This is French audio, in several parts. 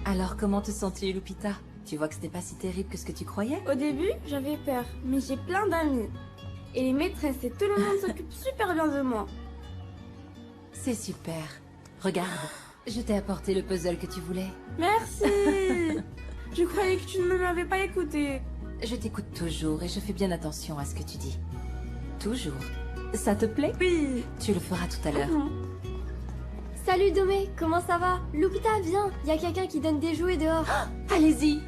Alors comment te sens-tu, Lupita? Tu vois que ce n'est pas si terrible que ce que tu croyais? Au début, j'avais peur, mais j'ai plein d'amis. Et les maîtresses et tout le monde s'occupent super bien de moi. C'est super. Regarde, je t'ai apporté le puzzle que tu voulais. Merci. Je croyais que tu ne m'avais pas écouté. Je t'écoute toujours et je fais bien attention à ce que tu dis. Toujours. Ça te plaît? Oui. Tu le feras tout à l'heure. Salut Domé, comment ça va? Lupita, viens, y a quelqu'un qui donne des jouets dehors. Allez-y.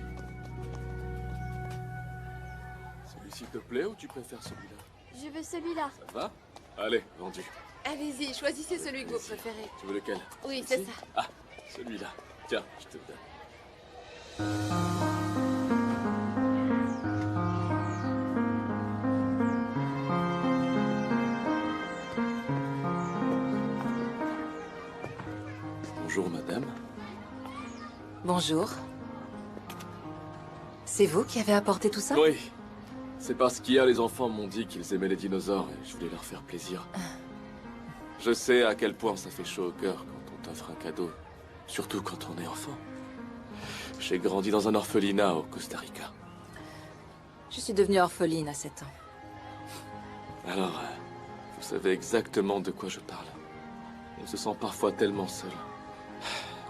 Celui-ci te plaît ou tu préfères celui-là? Je veux celui-là. Ça va? Allez, vendu. Allez-y, choisissez celui que vous préférez. Tu veux lequel? Oui, c'est ça. Ah, celui-là. Tiens, je te le donne. Bonjour, madame. Bonjour. C'est vous qui avez apporté tout ça? Oui. C'est parce qu'hier, les enfants m'ont dit qu'ils aimaient les dinosaures et je voulais leur faire plaisir. Je sais à quel point ça fait chaud au cœur quand on t'offre un cadeau. Surtout quand on est enfant. J'ai grandi dans un orphelinat au Costa Rica. Je suis devenue orpheline à 7 ans. Alors, vous savez exactement de quoi je parle. On se sent parfois tellement seul.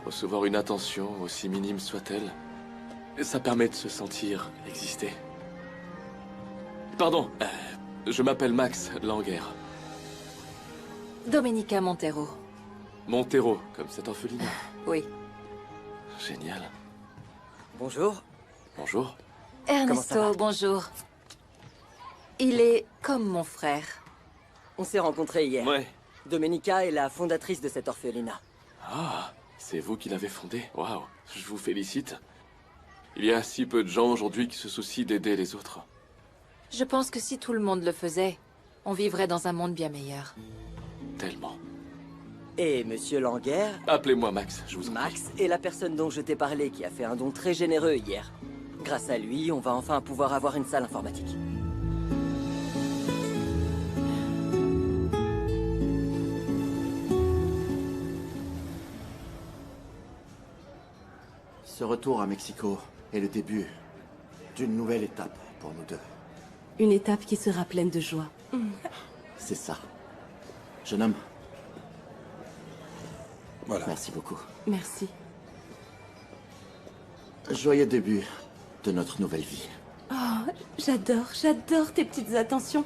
Recevoir une attention, aussi minime soit-elle, ça permet de se sentir exister. Pardon, je m'appelle Max Langer. Domenica Montero. Montero, comme cet orphelinat. Oui. Génial. Bonjour. Bonjour. Comment ça Ernesto, va? bonjour. Il est comme mon frère. On s'est rencontrés hier. Ouais. Domenica est la fondatrice de cet orphelinat. Ah, c'est vous qui l'avez fondé. Waouh, je vous félicite. Il y a si peu de gens aujourd'hui qui se soucient d'aider les autres. Je pense que si tout le monde le faisait, on vivrait dans un monde bien meilleur. Tellement. Et Monsieur Langer, Appelez-moi Max, je vous en prie. Max, est la personne dont je t'ai parlé qui a fait un don très généreux hier. Grâce à lui, on va enfin pouvoir avoir une salle informatique. Ce retour à Mexico est le début d'une nouvelle étape pour nous deux. Une étape qui sera pleine de joie. C'est ça. Jeune homme, Voilà. merci beaucoup. Merci. Joyeux début de notre nouvelle vie. Oh, j'adore tes petites attentions.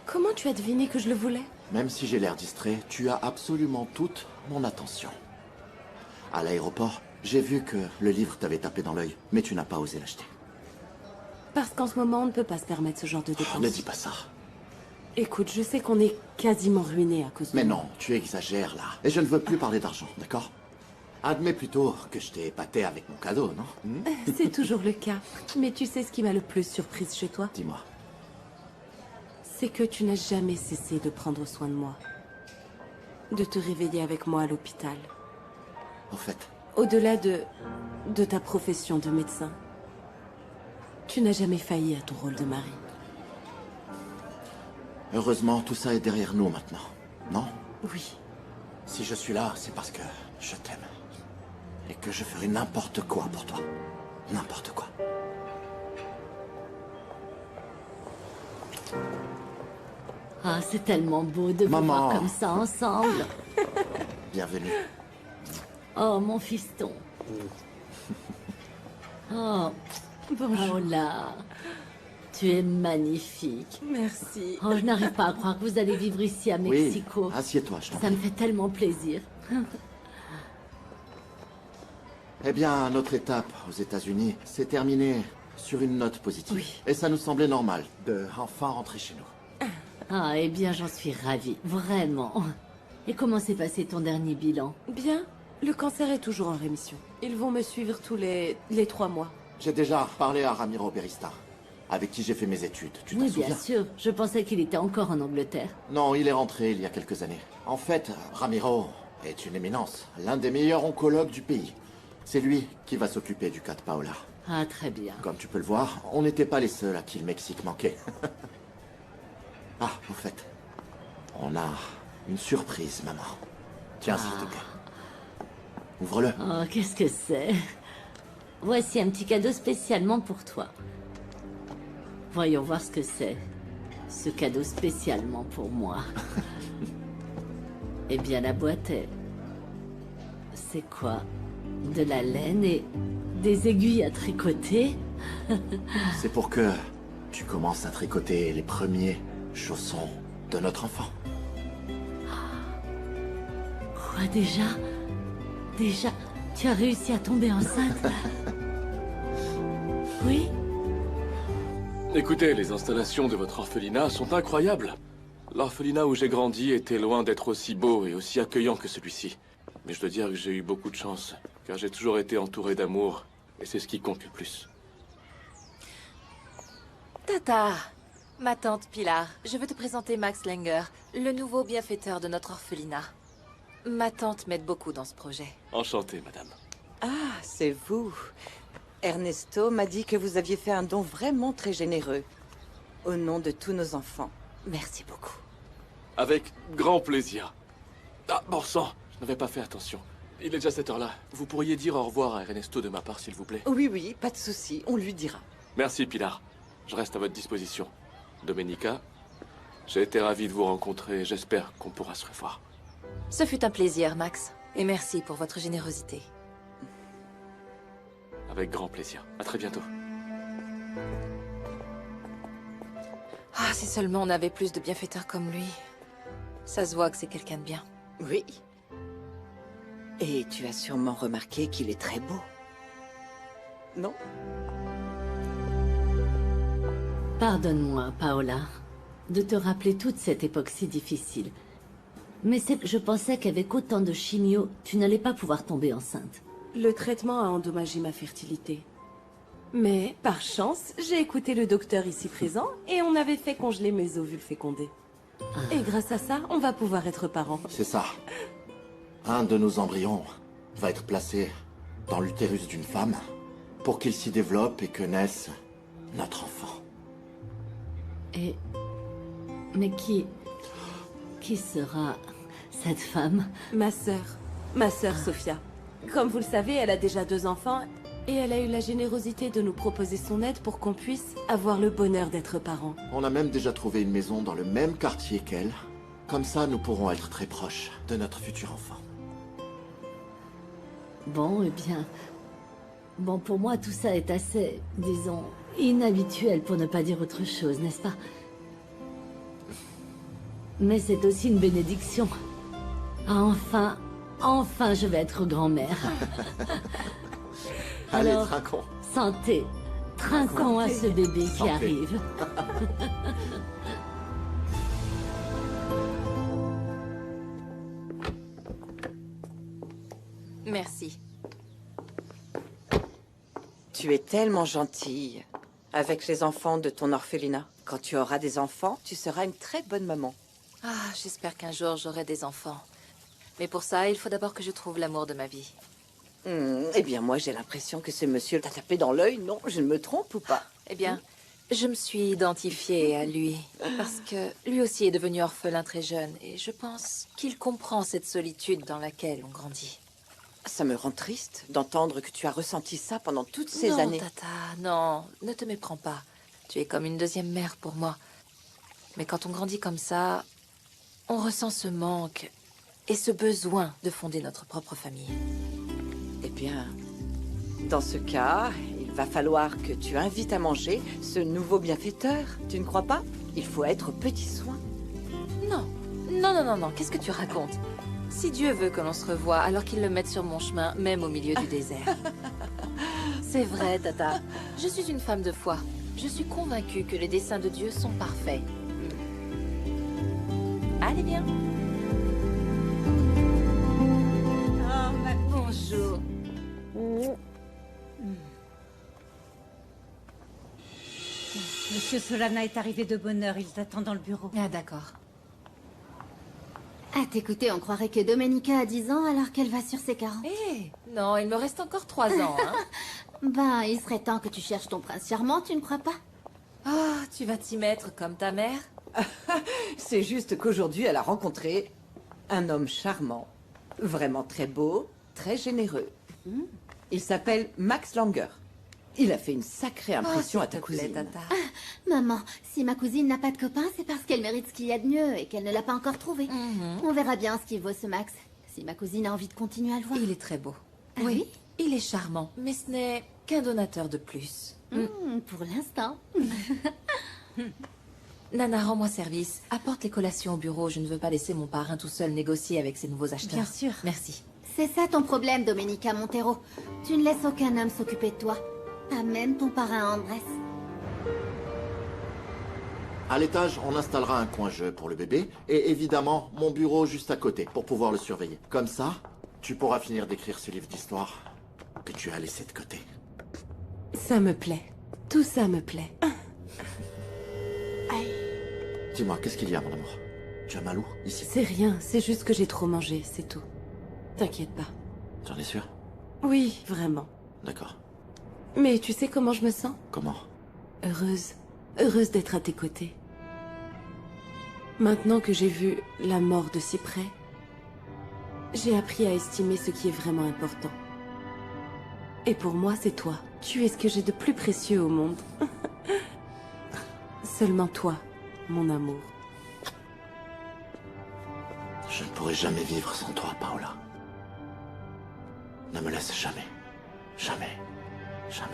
Comment tu as deviné que je le voulais? Même si j'ai l'air distrait, tu as absolument toute mon attention. À l'aéroport, j'ai vu que le livre t'avait tapé dans l'œil, mais tu n'as pas osé l'acheter. Parce qu'en ce moment, on ne peut pas se permettre ce genre de dépenses. Ne dis pas ça. Écoute, je sais qu'on est quasiment ruinés à cause de Mais moi. non, tu exagères là. Et je ne veux plus parler d'argent, d'accord? Admets plutôt que je t'ai épaté avec mon cadeau, non? C'est toujours le cas. Mais tu sais ce qui m'a le plus surprise chez toi? Dis-moi. C'est que tu n'as jamais cessé de prendre soin de moi. De te réveiller avec moi à l'hôpital. Au fait, Au-delà de ta profession de médecin, tu n'as jamais failli à ton rôle de mari. heureusement, tout ça est derrière nous maintenant, non? Oui. Si je suis là, c'est parce que je t'aime. Et que je ferai n'importe quoi pour toi. N'importe quoi. Ah, c'est tellement beau de vous Maman. voir comme ça ensemble. Bienvenue. Oh, mon fiston. Oh, Bonjour. oh là. Tu es magnifique. Merci. Oh, je n'arrive pas à croire que vous allez vivre ici à Mexico. Oui, assieds-toi, je t'en Ça me prie. fait tellement plaisir. Eh bien, notre étape aux États-Unis s'est terminée sur une note positive. Oui. Et ça nous semblait normal de enfin rentrer chez nous. Ah, eh bien, j'en suis ravie. Vraiment. Et comment s'est passé ton dernier bilan? Bien. Le cancer est toujours en rémission. Ils vont me suivre tous les 3 mois. J'ai déjà parlé à Ramiro Berista, avec qui j'ai fait mes études. Tu t'en Oui, souviens? bien sûr. Je pensais qu'il était encore en Angleterre. Non, il est rentré il y a quelques années. En fait, Ramiro est une éminence, l'un des meilleurs oncologues du pays. C'est lui qui va s'occuper du cas de Paola. Ah, très bien. Comme tu peux le voir, on n'était pas les seuls à qui le Mexique manquait. Ah, au fait, on a une surprise, maman. Tiens, s'il te plaît. Ouvre-le. Oh, qu'est-ce que c'est? Voici un petit cadeau spécialement pour toi. Voyons voir ce que c'est. Ce cadeau spécialement pour moi. Eh bien, la boîte est... C'est quoi? De la laine et des aiguilles à tricoter? C'est pour que tu commences à tricoter les premiers chaussons de notre enfant. Quoi déjà? Déjà, tu as réussi à tomber enceinte? Oui? Écoutez, les installations de votre orphelinat sont incroyables. L'orphelinat où j'ai grandi était loin d'être aussi beau et aussi accueillant que celui-ci. Mais je dois dire que j'ai eu beaucoup de chance, car j'ai toujours été entouré d'amour, et c'est ce qui compte le plus. Tata, ma tante Pilar, je veux te présenter Max Langer, le nouveau bienfaiteur de notre orphelinat. Ma tante m'aide beaucoup dans ce projet. Enchanté, madame. Ah, c'est vous. Ernesto m'a dit que vous aviez fait un don vraiment très généreux. Au nom de tous nos enfants. Merci beaucoup. Avec grand plaisir. Ah, bon sang, je n'avais pas fait attention. Il est déjà cette heure-là. Vous pourriez dire au revoir à Ernesto de ma part, s'il vous plaît? Oui, oui, pas de souci, on lui dira. Merci, Pilar. Je reste à votre disposition. Domenica, j'ai été ravi de vous rencontrer. J'espère qu'on pourra se revoir. Ce fut un plaisir, Max. Et merci pour votre générosité. Avec grand plaisir. À très bientôt. Ah, si seulement on avait plus de bienfaiteurs comme lui. Ça se voit que c'est quelqu'un de bien. Oui. Et tu as sûrement remarqué qu'il est très beau. Non? Pardonne-moi, Paola, de te rappeler toute cette époque si difficile. Mais c'est que je pensais qu'avec autant de chimio, tu n'allais pas pouvoir tomber enceinte. Le traitement a endommagé ma fertilité. Mais, par chance, j'ai écouté le docteur ici présent et on avait fait congeler mes ovules fécondés. Et grâce à ça, on va pouvoir être parents. C'est ça. Un de nos embryons va être placé dans l'utérus d'une femme pour qu'il s'y développe et que naisse notre enfant. Et... Mais qui sera cette femme? Ma sœur Sophia. Comme vous le savez, elle a déjà 2 enfants et elle a eu la générosité de nous proposer son aide pour qu'on puisse avoir le bonheur d'être parents. On a même déjà trouvé une maison dans le même quartier qu'elle. Comme ça, nous pourrons être très proches de notre futur enfant. Bon, eh bien... Bon, pour moi, tout ça est assez, disons, inhabituel pour ne pas dire autre chose, n'est-ce pas? Mais c'est aussi une bénédiction. Enfin, je vais être grand-mère. Allez, Alors, trinquons. Santé. Trinquons à ce bébé qui Santé. arrive. Merci. Tu es tellement gentille avec les enfants de ton orphelinat. Quand tu auras des enfants, tu seras une très bonne maman. Ah, j'espère qu'un jour j'aurai des enfants. Mais pour ça, il faut d'abord que je trouve l'amour de ma vie. Eh bien, moi, j'ai l'impression que ce monsieur t'a tapé dans l'œil. Non, je ne me trompe ou pas? Eh bien, je me suis identifiée à lui. Parce que lui aussi est devenu orphelin très jeune. Et je pense qu'il comprend cette solitude dans laquelle on grandit. Ça me rend triste d'entendre que tu as ressenti ça pendant toutes ces non, années. Tata, non, ne te méprends pas. Tu es comme une deuxième mère pour moi. Mais quand on grandit comme ça, on ressent ce manque et ce besoin de fonder notre propre famille. Eh bien, dans ce cas, il va falloir que tu invites à manger ce nouveau bienfaiteur. Tu ne crois pas? Il faut être aux petits soins. Non, non, qu'est-ce que tu racontes? Si Dieu veut que l'on se revoie, alors qu'il le mette sur mon chemin, même au milieu du désert. C'est vrai, Tata. Je suis une femme de foi. Je suis convaincue que les desseins de Dieu sont parfaits. Allez, bien. Bonjour. Monsieur Solana est arrivé de bonne heure, il t'attend dans le bureau. Ah, d'accord. À t'écouter, on croirait que Domenica a 10 ans alors qu'elle va sur ses 40. Non, il me reste encore 3 ans, hein. Ben, il serait temps que tu cherches ton prince charmant, tu ne crois pas? Ah, tu vas t'y mettre comme ta mère? C'est juste qu'aujourd'hui, elle a rencontré un homme charmant, vraiment très beau, très généreux. Il s'appelle Max Langer. Il a fait une sacrée impression à ta cousine. Tata. Maman, si ma cousine n'a pas de copain, c'est parce qu'elle mérite ce qu'il y a de mieux et qu'elle ne l'a pas encore trouvé. On verra bien ce qu'il vaut ce Max. Si ma cousine a envie de continuer à le voir. Il est très beau. Ah oui? Il est charmant, mais ce n'est qu'un donateur de plus. Pour l'instant. Nana, rends-moi service. Apporte les collations au bureau. Je ne veux pas laisser mon parrain tout seul négocier avec ses nouveaux acheteurs. Bien sûr. Merci. C'est ça ton problème, Domenica Montero. Tu ne laisses aucun homme s'occuper de toi. Pas même ton parrain Andrés. À l'étage, on installera un coin jeu pour le bébé, et évidemment, mon bureau juste à côté, pour pouvoir le surveiller. Comme ça, tu pourras finir d'écrire ce livre d'histoire que tu as laissé de côté. Ça me plaît. Tout ça me plaît. Dis-moi, qu'est-ce qu'il y a, mon amour? Tu as mal où, ici? C'est rien, c'est juste que j'ai trop mangé, c'est tout. T'inquiète pas. J'en ai sûr? Oui, vraiment. D'accord. Mais tu sais comment je me sens? Comment? Heureuse. Heureuse d'être à tes côtés. Maintenant que j'ai vu la mort de si près, j'ai appris à estimer ce qui est vraiment important. Et pour moi, c'est toi. Tu es ce que j'ai de plus précieux au monde. Seulement toi, mon amour. Je ne pourrai jamais vivre sans toi, Paola. Ne me laisse jamais. Jamais. Jamais.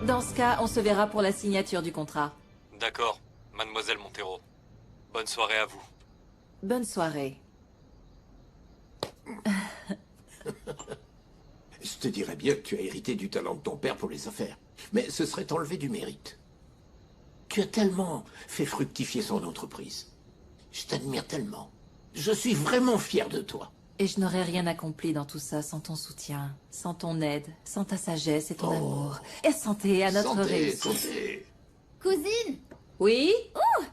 Dans ce cas, on se verra pour la signature du contrat. D'accord, mademoiselle Montero. Bonne soirée à vous. Bonne soirée. Je te dirais bien que tu as hérité du talent de ton père pour les affaires. Mais ce serait enlever du mérite. Tu as tellement fait fructifier son entreprise. Je t'admire tellement. Je suis vraiment fier de toi. Et je n'aurais rien accompli dans tout ça sans ton soutien, sans ton aide, sans ta sagesse et ton amour. Et santé à notre réussite. Santé. Cousine! Oui? Oh!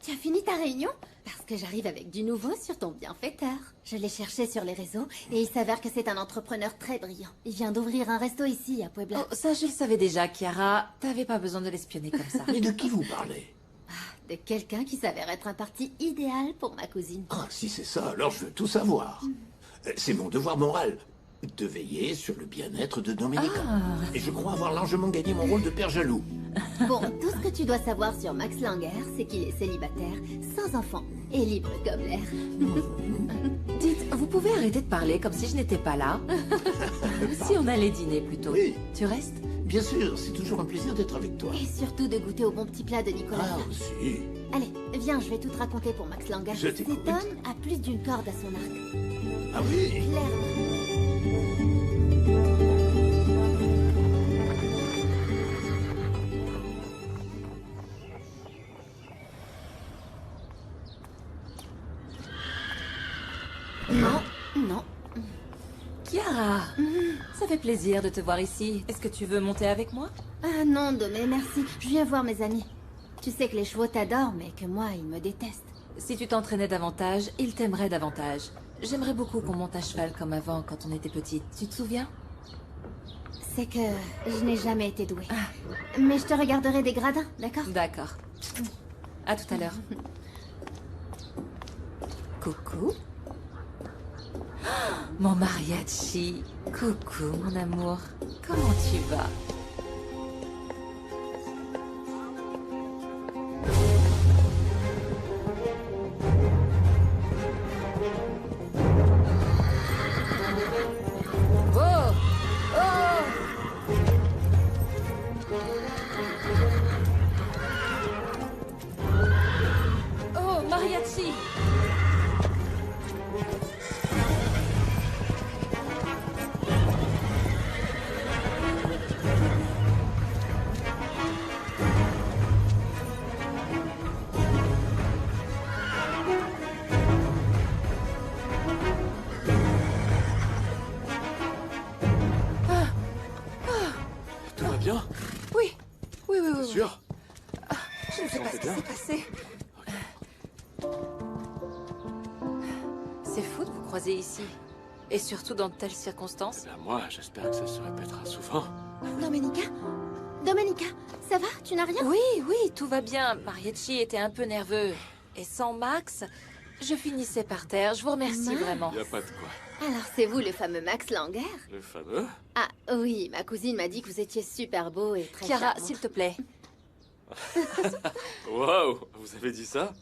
Tu as fini ta réunion? Parce que j'arrive avec du nouveau sur ton bienfaiteur. Je l'ai cherché sur les réseaux et il s'avère que c'est un entrepreneur très brillant. Il vient d'ouvrir un resto ici, à Puebla. Oh, ça, je le savais déjà, Chiara. T'avais pas besoin de l'espionner comme ça. Mais de qui vous parlez? De quelqu'un qui s'avère être un parti idéal pour ma cousine. Ah, si c'est ça, alors je veux tout savoir. C'est mon devoir moral de veiller sur le bien-être de Domenica. Et je crois avoir largement gagné mon rôle de père jaloux. Bon, tout ce que tu dois savoir sur Max Langer, c'est qu'il est célibataire, sans enfant et libre comme l'air. Dites, vous pouvez arrêter de parler comme si je n'étais pas là? Si on allait dîner plutôt. Oui. Tu restes? Bien sûr, c'est toujours un plaisir d'être avec toi. Et surtout de goûter au bon petit plat de Nicolas. Ah, aussi. Allez, viens, je vais tout te raconter pour Max Langer. Je Cet t'écoute. homme a plus d'une corde à son arc. Ah oui? Non, non. Chiara, ça fait plaisir de te voir ici. Est-ce que tu veux monter avec moi? Ah non, Domé, merci. Je viens voir mes amis. Tu sais que les chevaux t'adorent, mais que moi, ils me détestent. Si tu t'entraînais davantage, ils t'aimeraient davantage. J'aimerais beaucoup qu'on monte à cheval comme avant quand on était petite. Tu te souviens? C'est que je n'ai jamais été douée. Mais je te regarderai des gradins, d'accord? D'accord. À tout à l'heure. Coucou. Oh, mon mariachi. Coucou, mon amour. Comment tu vas? Oh, mariachi! Tout va bien? Oui, oui, oui, oui. Sûr? Je ne sais pas ce qui s'est passé. C'est fou de vous croiser ici. Et surtout dans de telles circonstances. Eh bien, moi, j'espère que ça se répétera souvent. Domenica, Domenica, ça va? Tu n'as rien? Oui, oui, tout va bien. Mariachi était un peu nerveux. Et sans Max, je finissais par terre. Je vous remercie Max. vraiment. Y a pas de quoi. Alors c'est vous le fameux Max Langer? Le fameux? Ah oui, ma cousine m'a dit que vous étiez super beau et très Chiara, charmant. s'il te plaît. Waouh, vous avez dit ça?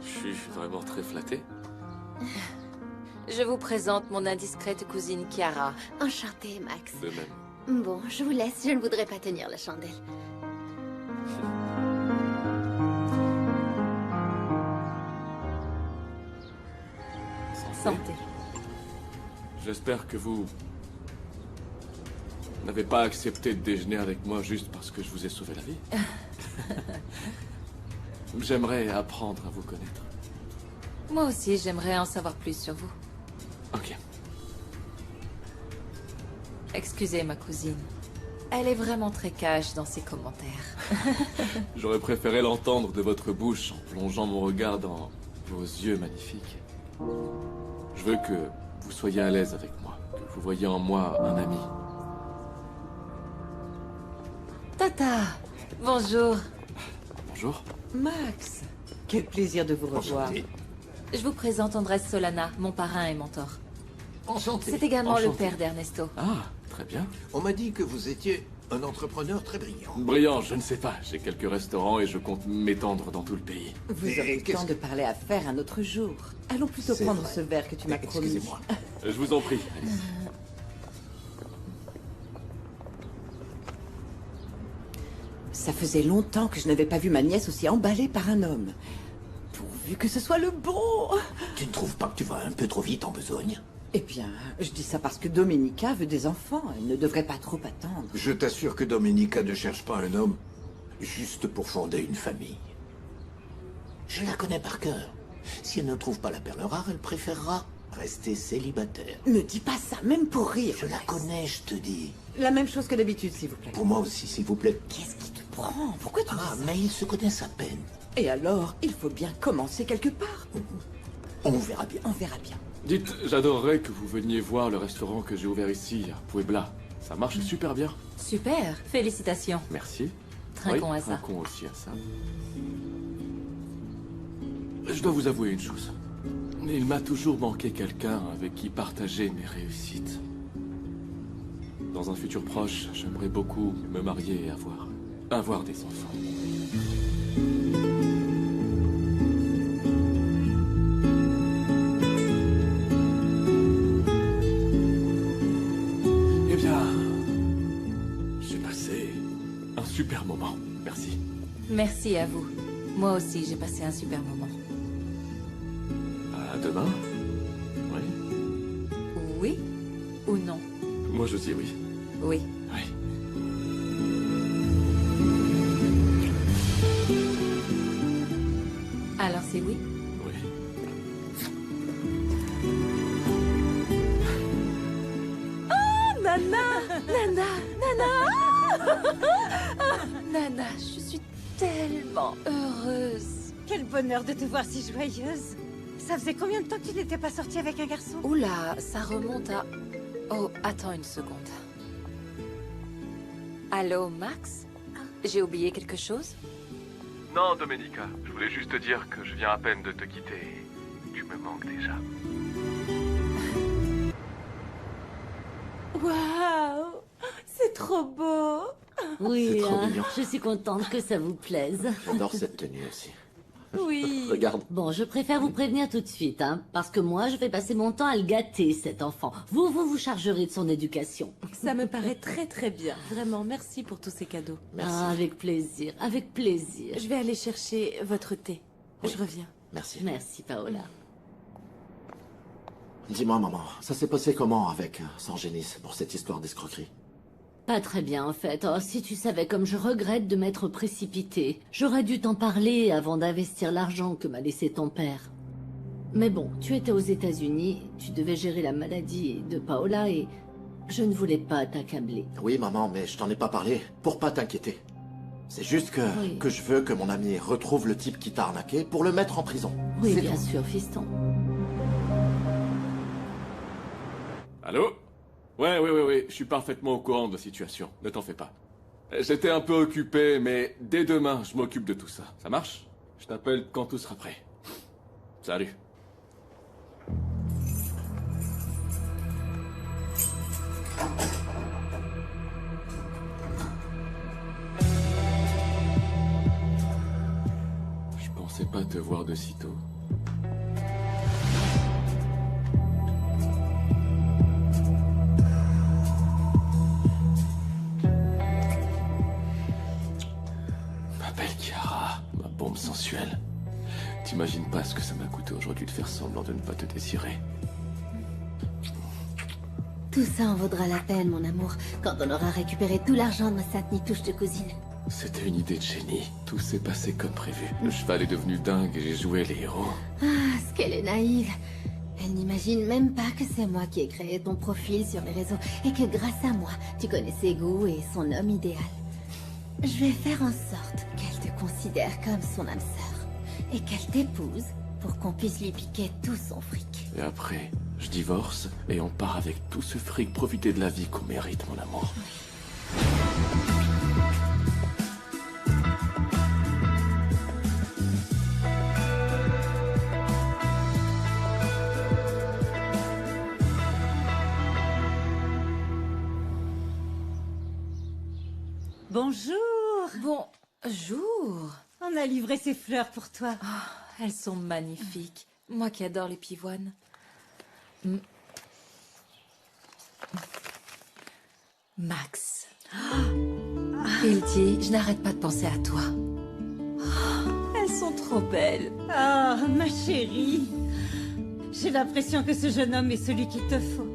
Je suis vraiment très flatté. Je vous présente mon indiscrète cousine Chiara. Enchantée, Max. De même. Bon, je vous laisse, je ne voudrais pas tenir la chandelle. Santé. J'espère que vous n'avez pas accepté de déjeuner avec moi juste parce que je vous ai sauvé la vie. J'aimerais apprendre à vous connaître. Moi aussi, j'aimerais en savoir plus sur vous. Ok. Excusez ma cousine. Elle est vraiment très cash dans ses commentaires. J'aurais préféré l'entendre de votre bouche en plongeant mon regard dans vos yeux magnifiques. Je veux que vous soyez à l'aise avec moi, que vous voyez en moi un ami. Tata, bonjour. Bonjour. Max, quel plaisir de vous revoir. Enchanté. Je vous présente Andrés Solana, mon parrain et mentor. Enchanté. C'est également le Enchanté. père d'Ernesto. Ah, très bien. On m'a dit que vous étiez un entrepreneur très brillant. Brillant, je ne sais pas. J'ai quelques restaurants et je compte m'étendre dans tout le pays. Vous Et aurez le qu'est-ce temps de parler affaires un autre jour. Allons plutôt C'est prendre vrai. ce verre que tu m'as promis. Excusez-moi. Je vous en prie, Alice. Ça faisait longtemps que je n'avais pas vu ma nièce aussi emballée par un homme. Pourvu que ce soit le bon. Tu ne trouves pas que tu vas un peu trop vite en besogne? Eh bien, je dis ça parce que Domenica veut des enfants. Elle ne devrait pas trop attendre. Je t'assure que Domenica ne cherche pas un homme juste pour fonder une famille. Je la connais par cœur. Si elle ne trouve pas la perle rare, elle préférera rester célibataire. Ne dis pas ça, même pour rire. Je la connais, je te dis. La même chose que d'habitude, s'il vous plaît. Pour moi aussi, s'il vous plaît. Qu'est-ce qui te prend? Pourquoi tu dis Ah, ça? mais ils se connaissent à peine. Et alors, il faut bien commencer quelque part. On verra bien. On verra bien. Dites, j'adorerais que vous veniez voir le restaurant que j'ai ouvert ici, à Puebla. Ça marche super bien. Super, félicitations. Merci. Trinquons Oui, à ça. trinquons aussi à ça. Je dois vous avouer une chose. Il m'a toujours manqué quelqu'un avec qui partager mes réussites. Dans un futur proche, j'aimerais beaucoup me marier et avoir des enfants. Eh bien, j'ai passé un super moment. Merci. Merci à vous. Moi aussi, j'ai passé un super moment. À demain? Oui. Oui ou non? Moi, je dis oui. Oui. Oui. Alors c'est oui? Oui. Oh, Nana! Nana! Nana! Ah, Nana, je suis tellement heureuse. Quel bonheur de te voir si joyeuse. Ça faisait combien de temps que tu n'étais pas sortie avec un garçon? Oula, ça remonte à... Oh, attends une seconde. Allô, Max? J'ai oublié quelque chose? Non, Domenica. Je voulais juste te dire que je viens à peine de te quitter. Tu me manques déjà. Waouh, c'est trop beau. Oui, C'est trop hein, mignon. je suis contente que ça vous plaise. J'adore cette tenue aussi. Oui. Regarde. Bon, je préfère vous prévenir tout de suite, hein, parce que moi, je vais passer mon temps à le gâter, cet enfant. Vous chargerez de son éducation. Ça me paraît très très bien. Vraiment, merci pour tous ces cadeaux. Ah, avec plaisir, avec plaisir. Je vais aller chercher votre thé. Je reviens. Merci. Merci, Paola. Dis-moi, maman, ça s'est passé comment avec Sangenis pour cette histoire d'escroquerie? Pas très bien, en fait. Oh, si tu savais comme je regrette de m'être précipitée. J'aurais dû t'en parler avant d'investir l'argent que m'a laissé ton père. Mais bon, tu étais aux États-Unis, tu devais gérer la maladie de Paola et je ne voulais pas t'accabler. Oui, maman, mais je t'en ai pas parlé pour pas t'inquiéter. C'est juste que je veux que mon ami retrouve le type qui t'a arnaqué pour le mettre en prison. Oui, C'est bien tout. sûr, fiston. Allô? Ouais, je suis parfaitement au courant de la situation. Ne t'en fais pas. J'étais un peu occupé, mais dès demain, je m'occupe de tout ça. Ça marche? Je t'appelle quand tout sera prêt. Salut. Je pensais pas te voir de sitôt. Ma belle Chiara, ma bombe sensuelle. T'imagines pas ce que ça m'a coûté aujourd'hui de faire semblant de ne pas te désirer. Tout ça en vaudra la peine, mon amour, quand on aura récupéré tout l'argent de ma sainte nitouche de cousine. C'était une idée de génie. Tout s'est passé comme prévu. Le cheval est devenu dingue et j'ai joué les héros. Ah, ce qu'elle est naïve. Elle n'imagine même pas que c'est moi qui ai créé ton profil sur les réseaux et que grâce à moi, tu connais ses goûts et son homme idéal. Je vais faire en sorte qu'elle te considère comme son âme sœur et qu'elle t'épouse pour qu'on puisse lui piquer tout son fric. Et après, je divorce et on part avec tout ce fric profiter de la vie qu'on mérite, mon amour. Bonjour. Bonjour. On a livré ces fleurs pour toi. Oh, elles sont magnifiques. Moi qui adore les pivoines. Max. Il dit, je n'arrête pas de penser à toi. Elles sont trop belles. Ah, ma chérie. J'ai l'impression que ce jeune homme est celui qu'il te faut.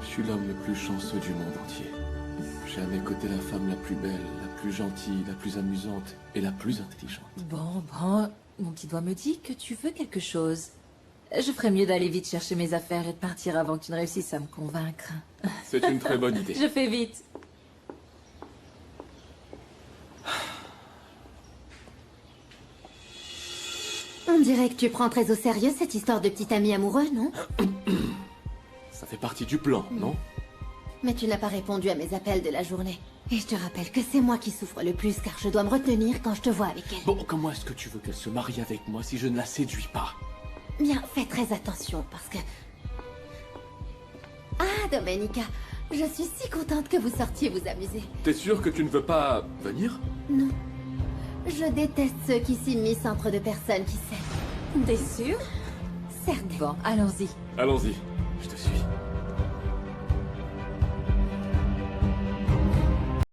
Je suis l'homme le plus chanceux du monde entier. J'ai à mes côtés la femme la plus belle, la plus gentille, la plus amusante et la plus intelligente. Bon, mon petit doigt me dit que tu veux quelque chose. Je ferais mieux d'aller vite chercher mes affaires et de partir avant que tu ne réussisses à me convaincre. C'est une très bonne idée. Je fais vite. On dirait que tu prends très au sérieux cette histoire de petit ami amoureux, non? Ça fait partie du plan, non? Mais tu n'as pas répondu à mes appels de la journée. Et je te rappelle que c'est moi qui souffre le plus car je dois me retenir quand je te vois avec elle. Bon, comment est-ce que tu veux qu'elle se marie avec moi si je ne la séduis pas? Bien, fais très attention parce que... Ah, Domenica, je suis si contente que vous sortiez vous amuser. T'es sûr que tu ne veux pas venir? Non. Je déteste ceux qui s'immiscent entre deux personnes qui s'aiment. T'es sûre? Certes. Bon, allons-y. Allons-y, je te suis.